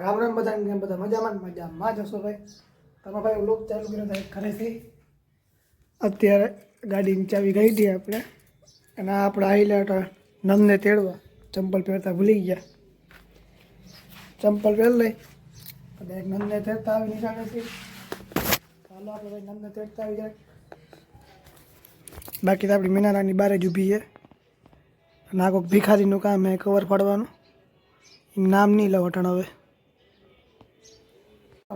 રામ રામ બધાને, કેમ બધા મજામાં જશો ભાઈ? તમે ભાઈ વ્લોગ ચાલુ કર્યો થાય ઘરેથી. અત્યારે ગાડીની ચાવી ગઈ હતી આપણે, અને આપણે આવેલા નંદને તેડવા. ચંપલ પહેરતા ભૂલી ગયા, ચંપલ પહેર લઈ અને એક નંદને તેડતા આવી નિશાળેથી. ચાલો આપણે ભાઈ નંદને તેડતા આવી જાય. બાકી તો આપણી મીનારાની બારે જ ઊભી છે, અને આ કોઈક ભિખારીનું કામ હે કવર પાડવાનું. નામ નહીં લઉં અટાણ હવે.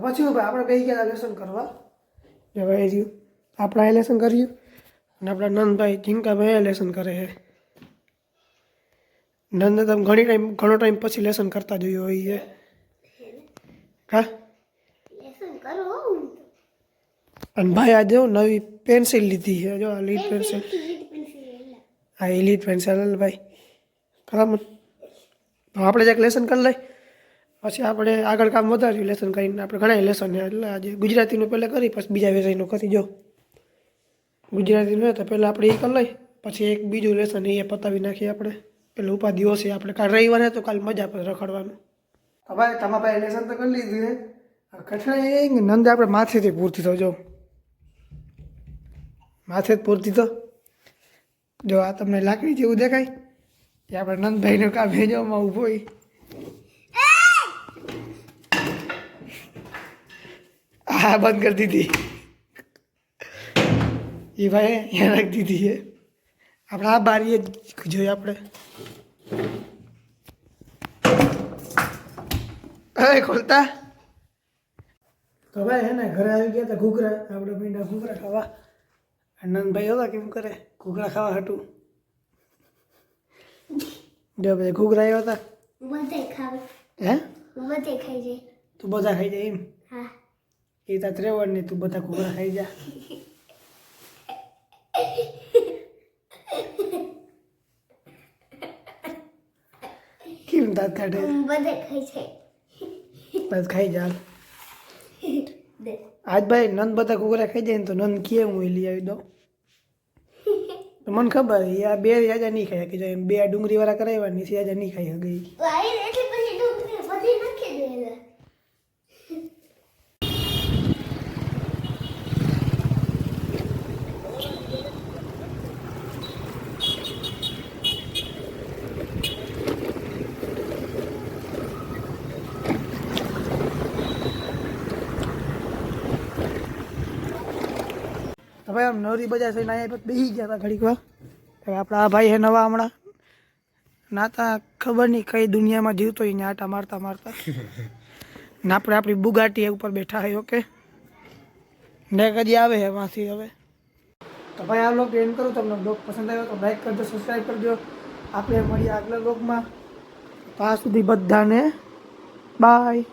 પછી આપણે બે ગયા લેસન કરવા ભાઈ રહ્યું. આપણે આ લેસન કર્યું અને આપણા નંદભાઈ જીંકાભાઈ લેસન કરે છે. નંદ તમે ઘણો ટાઈમ પછી લેસન કરતા જોયો હોય છે. હા, અને ભાઈ આજે નવી પેન્સિલ લીધી છે. જો આ લીડ પેન્સિલ. હા, એ લીડ પેન્સિલ ભાઈ બરાબર. આપણે જ એક લેસન કરી લઈ, પછી આપણે આગળ કામ વધાર્યું. લેસન કરીને આપણે ઘણા લેસન છે, એટલે આજે ગુજરાતીનું પહેલાં કરી, પછી બીજા વિષયનું કરી. જો ગુજરાતીનું હોય તો પહેલાં આપણે એ કરી લઈ, પછી એક બીજું લેસન એ પતાવી નાખીએ આપણે. એટલે ઉપાધિ ઓછી. આપણે કાલ રવિવારે તો કાલ મજા પડે રખડવાનું. ભાઈ તમારા ભાઈ લેસન તો કરી લીધું છે. કઠણાઈ એ નંદ આપણે માથેથી પૂરતી થયો. જો માથે જ પૂરતી તો જો આ તમને લાકડી જેવું દેખાય એ આપણે નંદભાઈનું કામ ભેજવામાં ઊભો હોય. હા, બંધ કરી દીધી એ ભાઈ, અહીંયા રાખી દીધી છે. આપણે આ બારીએ જ જોઈએ આપણે. હવે ખોલતા તો ભાઈ હે ને ઘરે આવી ગયા હતા ઘૂઘરા. આપણે મીંડા ઘૂઘરા ખાવા. નંદભાઈ હતા કેમ કરે ઘૂઘરા ખાવા હતું. જો ભાઈ ઘૂઘરા આવ્યા હતા. હે તું બધા ખાઈ જાય એમ? એ તાર ત્રેવડ ને તું બધા ઘૂઘરા ખાઈ જા. કેમ દાંત કાઢે? બસ ખાઈ જા. આજ ભાઈ નંદ બધા ઘૂઘરા ખાઈ જાય ને તો નંદ કે હું લઈ આવી દઉં. મને ખબર આ બે યાજા નહીં ખાઈ શકે. બે ડુંગળી વાળા કરાવવાની છે, યાજા નહીં ખાઈ ગઈ. તો ભાઈ આમ નવરી બજાર થઈને અહીંયા બેસી ગયા હતા ઘડીક વાર. હવે આપણા આ ભાઈ છે નવા હમણાં નાતા, ખબર નહીં કઈ દુનિયામાં જીવતો હોય ને આટા મારતા મારતા. ને આપણે આપણી બુગાટી ઉપર બેઠા હોય. ઓકે, ને હજી આવે છે વાંથી. હવે તો ભાઈ આ બ્લોગ એન્ડ કરું. તમને બ્લોગ પસંદ આવ્યો તો લાઈક કરજો, સબસ્ક્રાઈબ કરજો. આપણે મળીએ આગલા બ્લોગમાં. ત્યાં સુધી બધાને બાય.